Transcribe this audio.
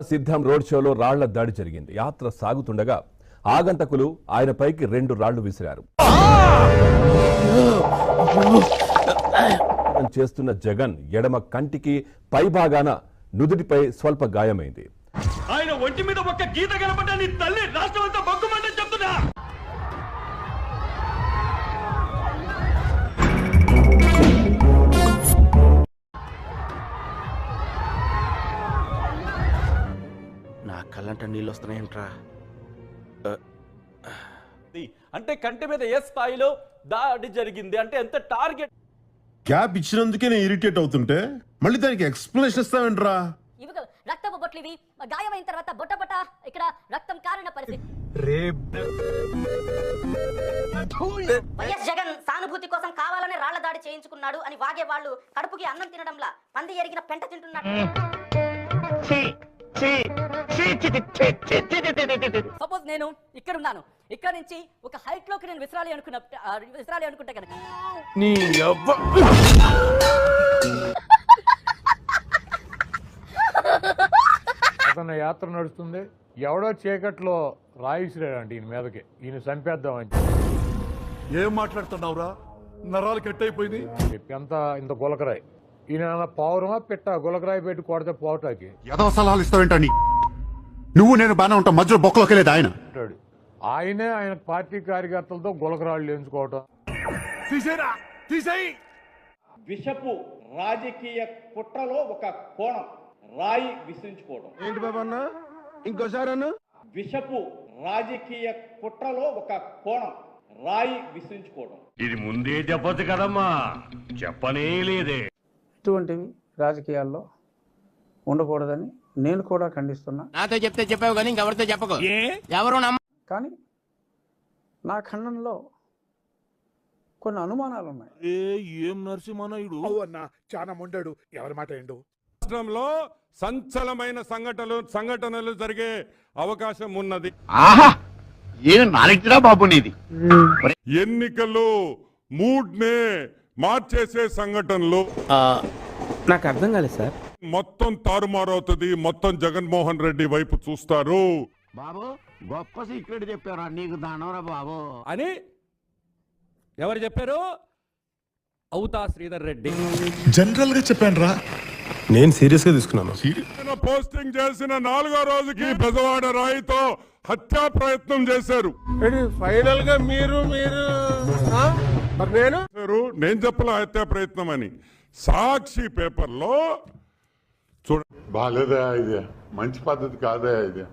సిద్ధం రోడ్ షోలో రాళ్ల దాడి జరిగింది. యాత్ర సాగుతుండగా ఆగంతకులు ఆయనపైకి 2 రాళ్లు విసిరారు. చేస్తున్న జగన్ ఎడమ కంటికి పైభాగాన నుదుటిపై స్వల్ప గాయమైంది. ఆయన ఒంటి మీద ఒక్క గీత కనపడ్డా నీ తల్లి రాష్ట్రమంతా బొగ్గుమంటని చెప్తున్నా. నా కళ్ళంట నీళ్ళు వస్తున్నాయంట్రా. అంటే కంటి మీద ఏ స్థాయిలో దాడి జరిగింది అంటే ఎంత టార్గెట్ గ్యాప్ ఇచ్చినందుకే నేను ఇరిటేట్ అవుతుంటే మళ్ళీ దానికి ఎక్స్ప్లెనేషన్ ఇస్తావేంట్రా? రక్తపు బొట్లు ఇవి గాయమైన తర్వాత బొట్ట ఇక్కడ రక్తం కారిన పరిస్థితి. వైఎస్ జగన్ సానుభూతి కోసం కావాలనే రాళ్ల దాడి చేయించుకున్నాడు అని వాగే వాళ్ళు కడుపుకి అన్నం తినడంలా పంది ఎరిగిన పెంట తింటున్నాడు. సపోజ్ నేను ఇక్కడ ఉన్నాను, ఇక్కడ నుంచి ఒక హైట్ లోకి నేను విసరాలి అనుకుంటే కనుక అతను యాత్ర నడుస్తుంది, ఎవడో చీకట్లో రాయిసిరాడంటే ఈయన మీదకి, ఈయన చంపేద్దామని ఏం మాట్లాడుతున్నావురా? నరాలు కట్టయిపోయింది. ఇంత గులకరాయి, ఈయన పావురమా పెట్ట గులకరాయి పెట్టి కొడితే పోవటానికి ఏదో సలహాలు ఇస్తావేంటని. నువ్వు నేను బాగానే ఉంటాం, మధ్యలో బొక్కలోకి లేదు ఆయన. ఆయనే ఆయన పార్టీ కార్యకర్తలతో గులకరాళ్ళు ఎంచుకోవటం. విషపు రాజకీయ కుట్రలో ఒక కోణం రాయి విసిరించుకోవడం. ఏంటి బాబా అన్న? ఇంకోసారి అన్న. విషపు రాజకీయ కుట్రలో ఒక కోణం రాయి విసిరించుకోవడం. ఇది ముందే చెప్పొచ్చు కదమ్మా, చెప్పనే లేదే. ఇటువంటివి రాజకీయాల్లో ఉండకూడదని నేను కూడా ఖండిస్తున్నా. నాతో చెప్తే చెప్పావు కానీ ఇంకెవరితో చెప్పకు. ఎవరు కానీ నా ఖండనలో కొన్ని అనుమానాలు ఉన్నాయి. ఏం నరసింహనాయుడు అన్న చాలా మొండాడు, ఎవరి మాట ఏండు. రాష్ట్రంలో సంచలమైన సంఘటనలు జరిగే అవకాశం ఉన్నది. బాబు నీది ఎన్నికలు మూడ్ నే మార్చేసే సంఘటనలు నాకు అర్థం కాలేదు సార్. మొత్తం తారుమారవుతుంది, మొత్తం జగన్మోహన్ రెడ్డి వైపు చూస్తారు. బాబు గొప్ప సీక్రెట్ చెప్పారా నీకు దానవరా బాబు అని ఎవరు చెప్పారు? అవుతా శ్రీధర్ రెడ్డి జనరల్ గా చెప్పాను రా, నేను సీరియస్ గా తీసుకున్నాను. పోస్టింగ్ చేసిన 4వ రోజుకి బెజవాడ రాయితో హత్యా ప్రయత్నం చేశారు. ఫైనల్ గా నేను చెప్పలే హత్యా ప్రయత్నం అని. సాక్షి పేపర్లో చూడ బాలేదా? ఇది మంచి పద్ధతి కాదా ఇది?